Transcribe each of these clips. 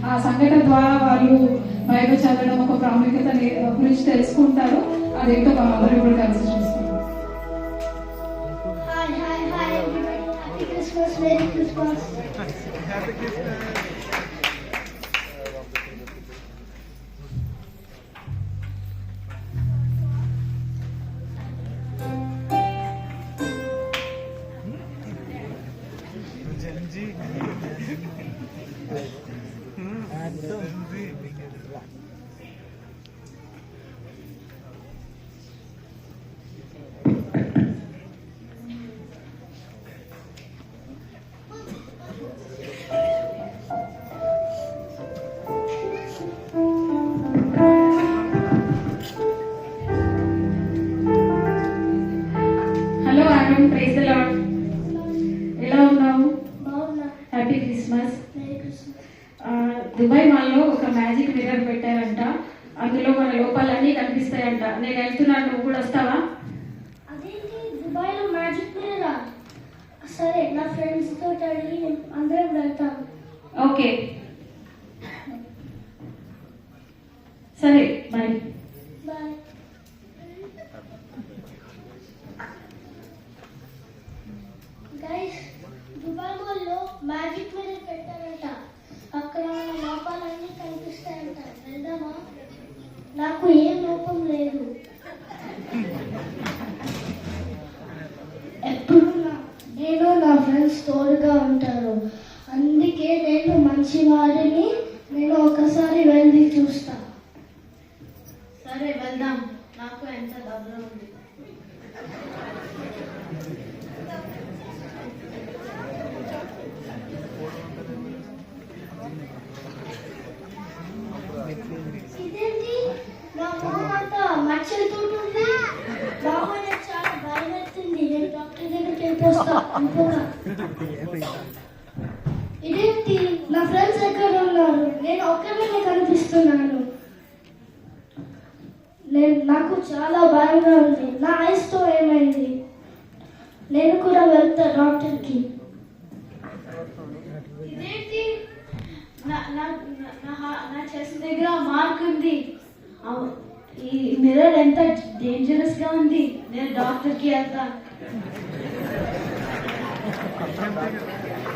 ఆ సంఘటన ద్వారా వాళ్ళు బైబిల్ చదవడం ఒక ప్రాముఖ్యత గురించి తెలుసుకుంటారు. అదేంటో మనందరూ ఇప్పుడు కలిసి చూస్తాం. Merry Christmas. Happy Christmas. Praise the lord. ఎలా ఉన్నావు? Happy Christmas. దుబాయ్ మాల్లో ఒక మ్యాజిక్ మిర్రర్ పెట్టారంట. అందులో మన లోపాలన్నీ కనిపిస్తాయంట. నేను వెళ్తున్నాను, నువ్వు కూడా వస్తావా? అదేంటి దుబాయ్ లో మ్యాజిక్ మిర్రరా? సరే, నా ఫ్రెండ్స్ తోటి అడిగి అందరం వెళ్తాం. ఓకే, సరే, బాయ్. బాయ్. గైస్, దుబాయ్ మాల్లో మ్యాజిక్ మిర్రర్ పెట్టారంట. అక్కడ లోపాలన్నీ కనిపిస్తాయంట. వెళ్దామా? నాకు ఏం లోపం లేదు. ఎప్పుడు నేను నా ఫ్రెండ్స్ తోడుగా ఉంటారు. అందుకే నేను మంచి వారిని. నేను ఒకసారి వెళ్ళి చూస్తా. సరే, వెళ్దాం. నాకు ఎంత డబ్బులు ఉంది. ఇదేంటి, నా మొహం అంతా మచ్చలతో ఉంది. బాబా, నాకు చాలా భయం వేస్తుంది. నేను డాక్టర్ దగ్గరికి వెళ్ళిపోస్తా. ఇదేంటి, నా ఫ్రెండ్స్ ఎక్కడ ఉన్నారు? నేను ఒక్కరినే కనిపిస్తున్నాను. నాకు చాలా భయంగా ఉంది. నా ఐస్ తో ఏమైంది? నేను కూడా వెళ్తా డాక్టర్కి. ఇదేంటి, నా చెస్ట్ దగ్గర మార్క్ ఉంది. ఈ మిర్రర్ ఎంత డేంజరస్ గా ఉంది. నేను డాక్టర్ కి వెళ్తా.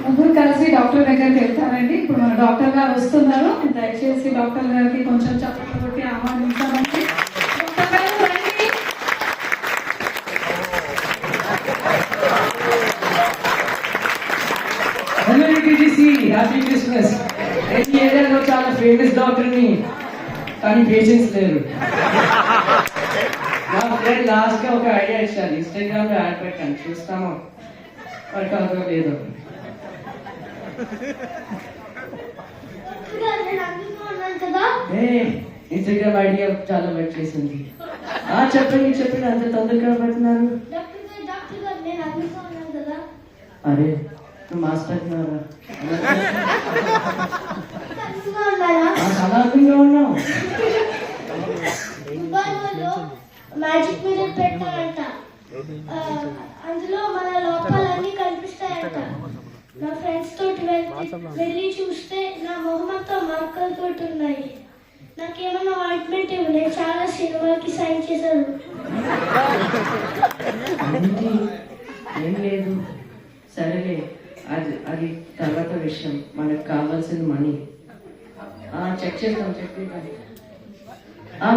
ముగ్గురు కలిసి డాక్టర్ దగ్గరికి వెళ్తారండి. ఇప్పుడు మన డాక్టర్ గారు వస్తున్నారు. దయచేసి డాక్టర్ గారికి కొంచెం చప్పట్లు కొట్టి ఆహ్వానించామండి. Hello TTC, happy Christmas. ఈ ఏరియాలో చాలా ఫేమస్ డాక్టర్ని, కానీ పేషెంట్స్ లేరు. నా ఫ్రెండ్ లాస్ట్ గా ఒక ఐడియా ఇచ్చాను. ఇన్స్టాగ్రామ్ లో యాడ్ పెట్టాను, చూస్తాము వర్క్ అవుతుందో లేదో. ఇన్స్టాగ్రామ్ ఐడియా చాలా వర్క్ చేసింది. చెప్పండి అంత తొందరగా పడుతున్నారు. అరే, నువ్వు మాస్టర్ చాలా అందంగా ఉన్నావు. మ్యాజిక్ మిర్రర్ పెట్టారంట. అందులో మన లోపాలన్నీ కనిపిస్తాయంట. నా ఫ్రెండ్స్ తోటి వెళ్ళి చూస్తే నా మొహం అంతా మార్కలతో ఉన్నాయి. నాకేమన్నా ఆయింట్మెంట్ ఇవ్వు. నేను చాలా సినిమాకి సైన్ చేశాను. ఏం లేదు, సరేలే, అది తర్వాత విషయం. మనకు కావాల్సిన మనీ. చెక్ చేద్దాం.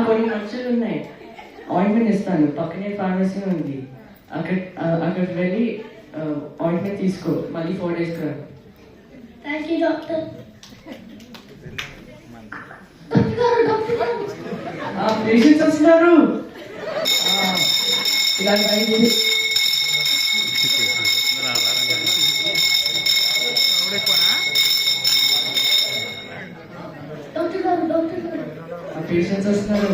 కొన్ని మనుషులు ఉన్నాయి, ఆయింట్మెంట్ ఇస్తాను. పక్కనే ఫార్మసీ ఉంది, అక్కడికి వెళ్ళి ఆయింట్మెంట్ తీసుకో. మళ్ళీ 4 days రా. Thank you doctor. పేషెంట్స్ వస్తున్నారు. ఇలాంటి పేషెంట్స్ వస్తున్నారు.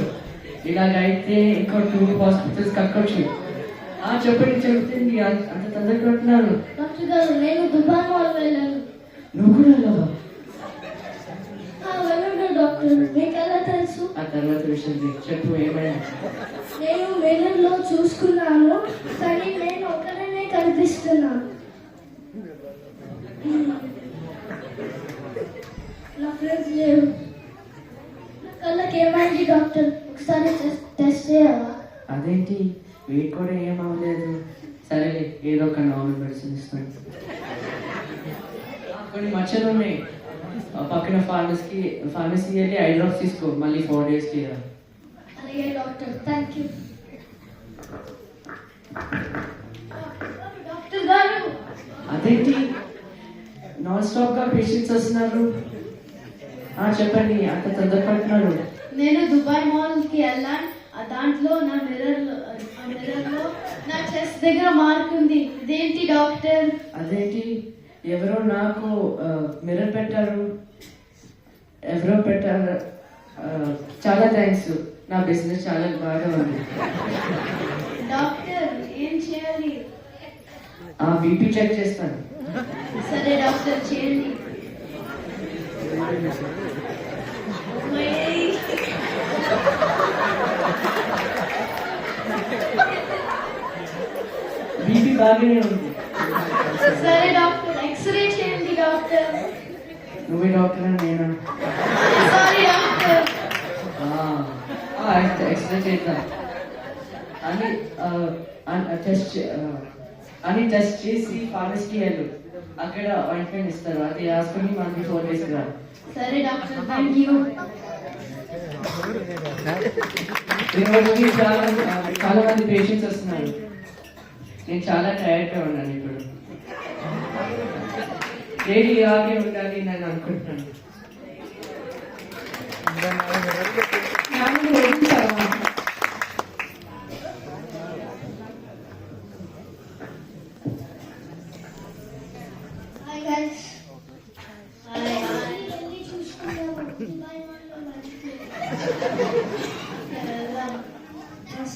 ఇలాగైతే ఇంకో 2 hospitals కక్కొచ్చు. చెప్తుంది అంత తొందరగా కొట్టినారు. డాక్టర్ గారు, నేను దుబాయ్ మాల్ వెళ్ళాను. నువ్వు కూడా వెళ్ళావా? వెళ్ళండి డాక్టర్. మీకు ఎలా తెలుసు? ఆ తర్వాత విషయం చెప్పు, ఏమైనా? నేను మిర్రర్లో చూసుకున్నాను, కానీ నేను ఒకరినే కనిపిస్తున్నాను. నా ఫ్రెండ్స్ లేరు. కళ్ళకి ఏమైంది డాక్టర్? ఒకసారి టెస్ట్ చేయాలా? అదేంటి వీటి కూడా ఏం అవ్వలేదు. సరేలే ఏదో ఒక నార్మల్ మెడిసిన్ ఇస్తాను. కొన్ని మచ్చలు ఉన్నాయి. పక్కన ఫార్మసీ వెళ్ళి ఐ డ్రాప్స్ తీసుకో. మళ్ళీ 4 days తీయాలి. అలాగే డాక్టర్, థ్యాంక్ యూ. డాక్టర్ గారు, అదేంటి నాన్ స్టాప్ గా పేషెంట్స్ వస్తున్నారు? చెప్పండి, అంత తొందరపడుతున్నారు. నేను దుబాయ్ మాల్ కి వెళ్ళాను. దాంట్లో నా మిర్రర్ లో నా చెస్ట్ దగ్గర మార్క్ ఉంది. ఇదేంటి డాక్టర్? అదేంటి ఎవరో నాకు మిర్రర్ పెట్టారు. చాలా థ్యాంక్స్. నా బిజినెస్ చాలా బాగా ఉంది. డాక్టర్ ఏం చేయాలి? బీపీ చెక్ చేస్తాను. సరే డాక్టర్, చేయండి. బీపీ బాగానే ఉంది. సరే డాక్టర్, ఎక్స్రే చేయండి డాక్టర్. నువ్వే డాక్టర్ నేనా? Sorry doctor. ఎక్స్రే చేద్దాం అని టెస్ట్ చేసి ఫార్మసీకి వెళ్ళు. అక్కడ ఆయింట్మెంట్ ఇస్తారు. అది రాసుకుని మనకి 4 days రా. సరే డాక్టర్, థ్యాంక్ యూ. చాలా మంది పేషెంట్స్ వస్తున్నారు. నేను చాలా టైర్డ్గా ఉన్నాను ఇప్పుడు. డైలీ ఇలాగే ఉండాలి నేను అనుకుంటున్నాను. Hi guys. వెళ్ళి చూసుకున్నాము దుబాయ్ మాల్లో మ్యాజిక్.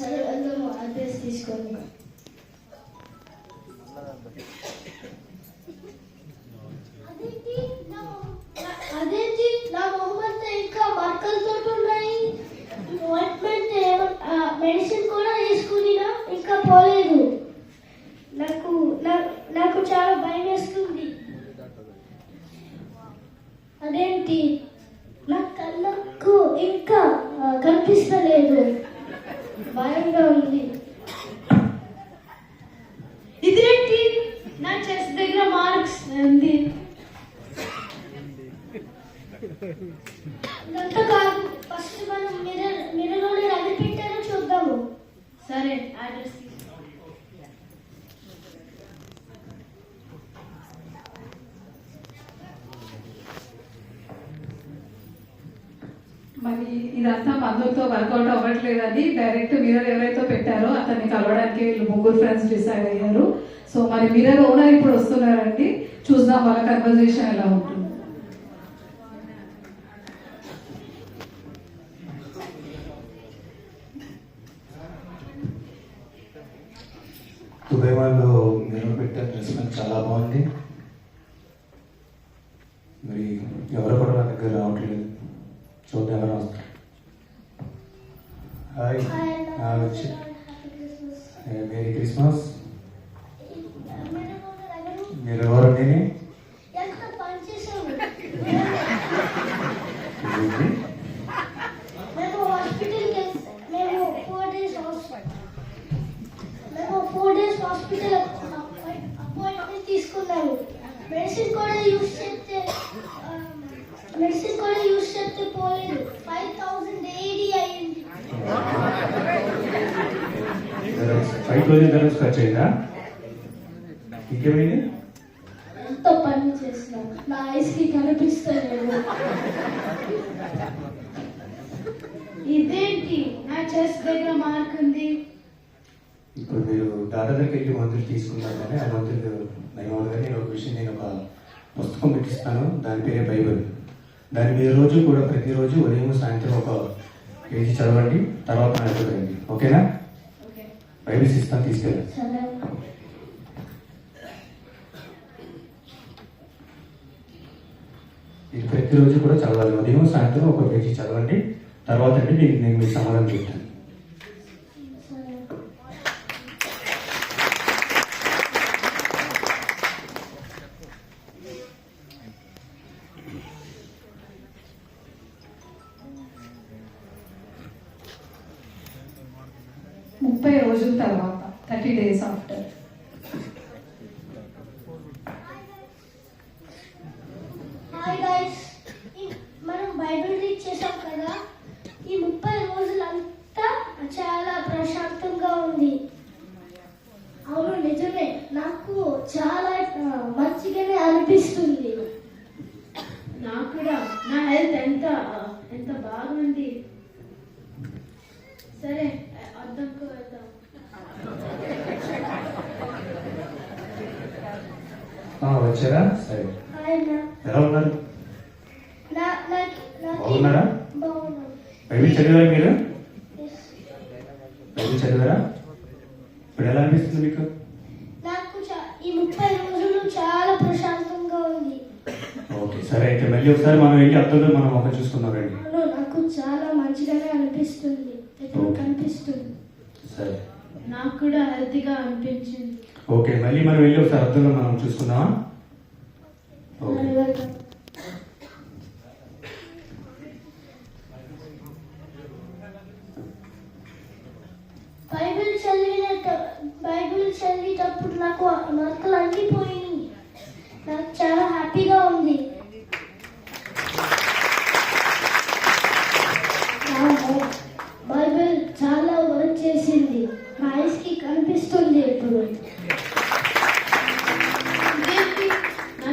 సరే వెళ్దాము, అడ్రస్ తీసుకోండి. అదేంటి నా మొహమంతా ఇంకా మరకలతో ఉన్నాయి. ఆయింట్మెంట్ మెడిసిన్ కూడా వేసుకునినా ఇంకా పోలేదు. నాకు చాలా భయం వేస్తుంది. అదేంటి నా కళ్ళకు ఇంకా కనిపిస్తలేదు. భయంగా ఉంది. ఇదేంటి నా చెస్ట్ దగ్గర మార్క్స్ ఉంది. ఇదంతా కాదు, ఫస్ట్ మనం మిర్రర్లోనే రవి పెట్టారో చూద్దాము. సరే, అడ్రస్ తీసుకో. మరి ఇదంతా మందులతో వర్కౌట్ అవ్వట్లేదని డైరెక్ట్ మిర్రర్ ఎవరైతే పెట్టారో అతన్ని కలవడానికి వీళ్ళు 3 ఫ్రెండ్స్ డిసైడ్ అయ్యారు. సో మరి మిర్రర్ ఓనర్ ఇప్పుడు వస్తున్నారండి. చూద్దాం వాళ్ళ కన్వర్జేషన్ ఎలా ఉంటుంది. దుబాయ్ వాళ్ళు మీరు పెట్టే రెస్పాన్స్ చాలా బాగుంది. మరి ఎవరు కూడా నా దగ్గర రావట్లేదు. చూద్దాం ఎవరు వస్తారు. హాయ్, వచ్చి మేరీ క్రిస్మస్. మీరు ఎవరు? నేనే. ఎంత పని చేసాము. మేము హాస్పిటల్కి మేము 4 days హాస్పిటల్ అపాయింట్మెంట్ తీసుకున్నాము. మెడిసిన్ కూడా యూజ్ చేస్తే పోలేదు. 5,000 AED అయింది. 5,000 ఖర్చు అయిందా? ఇంకేమైంది? ఎంతో పని చేస్తున్నాను. నా ఐస్కి కనిపిస్తలేదు. ఇదేంటి నా చెస్ట్ దగ్గర మార్క్ ఉంది. ఇప్పుడు మీరు డాక్టర్ దగ్గరికి వెళ్ళి మందులు తీసుకున్నారు కానీ ఆ మందులు నయమవుతుంది. నేను ఒక విషయం, నేను ఒక పుస్తకం పెట్టిస్తాను. దాని పేరే బైబిల్. దాన్ని మీరు రోజు కూడా ప్రతిరోజు ఉదయం సాయంత్రం ఒక పేజీ చదవండి. తర్వాత నాకు రండి. ఓకేనా? బైబిల్స్ ఇస్తాను, తీసుకెళ్ళండి. సరే. ఇది ప్రతిరోజు కూడా చదవాలి. ఉదయం సాయంత్రం ఒక పేజీ చదవండి. తర్వాత అండి నేను మీకు సమాధానం చెప్తాను. 30 రోజుల తర్వాత 30 days ఆఫ్టర్. హాయ్ గైస్, మనం బైబిల్ రీడ్ చేసాం కదా. ఈ 30 రోజులంతా చాలా ప్రశాంతంగా ఉంది. అవును, నిజమే. నాకు చాలా మంచిగానే అనిపిస్తుంది. నాకు కూడా నా హెల్త్ ఎంత బాగుంది. సరే, అర్థంకు వెళ్దాం. వచ్చారా? సరే, ఆయన ఎలా ఉన్నారు? నాకు బాగున్నారా? బాగున్నాను. బైబిల్ చదివారా మీరు? Yes. బైబిల్ చదివారా? ఇప్పుడు ఎలా అనిపిస్తుంది మీకు? నాకు ఈ 30 రోజులు చాలా ప్రశాంతంగా ఉంది. ఓకే, సరే, అయితే మళ్ళీ ఒకసారి మనం వెళ్ళి అర్థంలో మనం ఒక చూసుకుందాం రండి. అవును, నాకు చాలా మంచిగానే అనిపిస్తుంది. ఇప్పుడు కనిపిస్తుంది. సరే, నాకు కూడా హెల్తీగా అనిపించింది. ఓకే, మళ్ళీ మనం వెళ్ళి ఒకసారి అర్థంలో మనం చూసుకుందామా? ఓకే. మరి వెళ్దాం. బైబిల్ చదివేటప్పుడు నాకు మరకలు అన్నీ పోయినాయి. నాకు చాలా హ్యాపీగా ఉంది. బైబిల్ చాలా వర్క్ చేసింది. నా ఐస్కి కనిపిస్తుంది ఇప్పుడు. ఇదేంటి? నా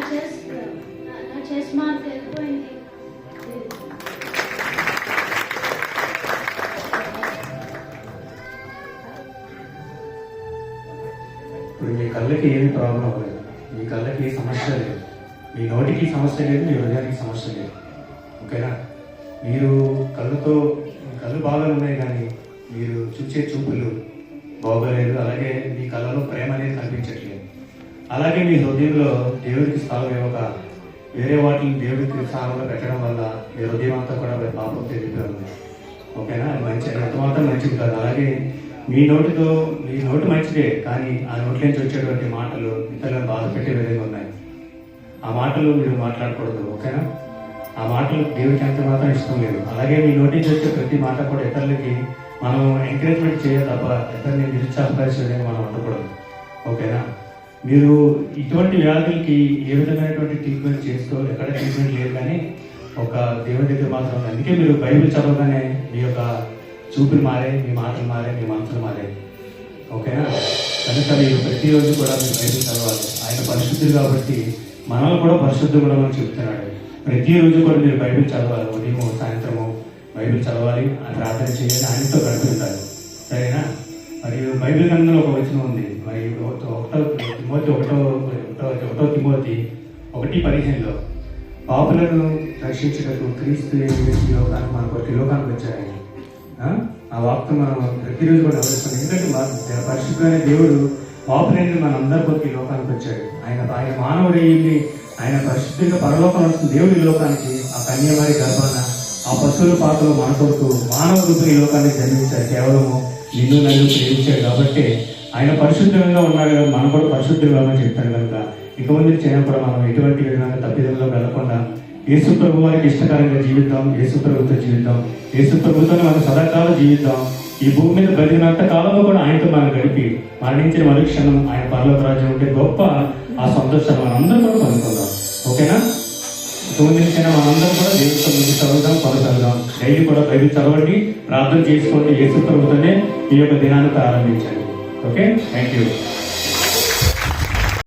చెస్ మార్క్ వెళ్ళిపోయింది. ఇప్పుడు మీ కళ్ళకి ఏమి ప్రాబ్లం అవ్వలేదు, మీ కళ్ళకి ఏ సమస్య లేదు, మీ నోటికి సమస్య లేదు, మీ హృదయానికి సమస్య లేదు. ఓకేనా? మీరు కళ్ళతో మీ కళ్ళు బాగా ఉన్నాయి, కానీ మీరు చూసే చూపులు బాగోలేదు. అలాగే మీ కళ్ళలో ప్రేమ అనేది కనిపించట్లేదు. అలాగే మీ హృదయంలో దేవుడికి స్థానం ఇవ్వక వేరే వాటిని దేవుడికి స్థానంలో పెట్టడం వల్ల మీ హృదయం అంతా కూడా పాపం తెలిపిపోయింది. ఓకేనా? అది మంచి ఎంత మాత్రం మంచిది కాదు. అలాగే మీ నోటు మంచిదే, కానీ ఆ నోటి నుంచి వచ్చేటువంటి మాటలు ఇతరులను బాధ పెట్టే విధంగా ఉన్నాయి. ఆ మాటలు మీరు మాట్లాడకూడదు. ఓకేనా? ఆ మాటలు దేవుడికి ఎంత మాత్రం ఇష్టం లేదు. అలాగే మీ నోటి నుంచి వచ్చే ప్రతి మాట కూడా ఇతరులకి మనం ఎంకరేజ్మెంట్ చేయాలి తప్ప ఇతరులని నిరుత్సాహపరిచే విధంగా మనం ఉండకూడదు. ఓకేనా? మీరు ఇటువంటి వ్యాధులకి ఏ విధమైనటువంటి ట్రీట్మెంట్ చేసుకోవాలి, ఎక్కడ ట్రీట్మెంట్ లేదు, కానీ ఒక దేవుడి దగ్గర మాత్రం. అందుకే మీరు బైబిల్ చదవగానే మీ యొక్క చూపులు మారే, మీ మాటలు మారే, మీ మనసులు మారే. ఓకేనా? కనుక మీరు ప్రతిరోజు కూడా మీరు బైబిల్ చదవాలి. ఆయన పరిశుద్ధులు కాబట్టి మనల్ని కూడా పరిశుద్ధం కూడా మనం చెప్తున్నాడు. ప్రతిరోజు కూడా మీరు బైబిల్ చదవాలి. ఉదయం సాయంత్రము బైబిల్ చదవాలి, ఆ ప్రార్థన చేయాలి, ఆయనతో గడుపుతారు. సరేనా? మరియు బైబిల్ గ్రంథంలో ఒక వచనం ఉంది. మరి 1 తిమోతి 1:15 పాపులను రక్షించుటకు క్రీస్తు ఈ లోకానికి మనకు లోకానికి వచ్చారు. ఆ వాక్యం మనం ప్రతిరోజు కూడా గమనిస్తాం. ఎందుకంటే పరిశుద్ధమైన దేవుడు పాపులని మన అందరి కొరకు ఈ లోకానికి వచ్చాడు. ఆయన మానవుడు ఆయన పరిశుద్ధంగా పరలోకం వస్తుంది. దేవుడి లోకానికి ఆ కన్యవారి గర్భాన ఆ పశువుల పాత్రలో మన కొరకు మానవ రూపం ఈ లోకానికి జన్మించాడు. కేవలము నిన్ను నన్ను ప్రేమించాడు కాబట్టి ఆయన పరిశుద్ధంగా ఉన్నాడు. మనం కూడా పరిశుద్ధంగా అని చెప్తాడు. కనుక ఇక ముందు చేయకుండా మనం ఎటువంటి విధంగా తప్పిదంలో వెళ్లకుండా యేసు ప్రభు వారికి ఇష్టకరంగా జీవిద్దాం, యేసు ప్రభుతో జీవిద్దాం, యేసు ప్రభుతో మనం సదాకాలం జీవిద్దాం. ఈ భూమి మీద బతికినంత కాలంలో కూడా ఆయనతో మనం గడిపి మరణించిన మరుక్షణం ఆయన పరలోక రాజ్యం ఉంటే గొప్ప ఆ సంతోషాన్ని మనం అందరం కూడా పొందుకుందాం. ఓకేనా? తొమ్మిదికైనా మనందరం కూడా దేవుడితో ముందు చదువుదాం, కొనసాగుదాం. డైలీ కూడా బైబిల్ చదవండి, ప్రార్థన చేసుకోండి. యేసు ప్రభుతోనే ఈ యొక్క దినాన్ని ప్రారంభించండి. Okay, thank you.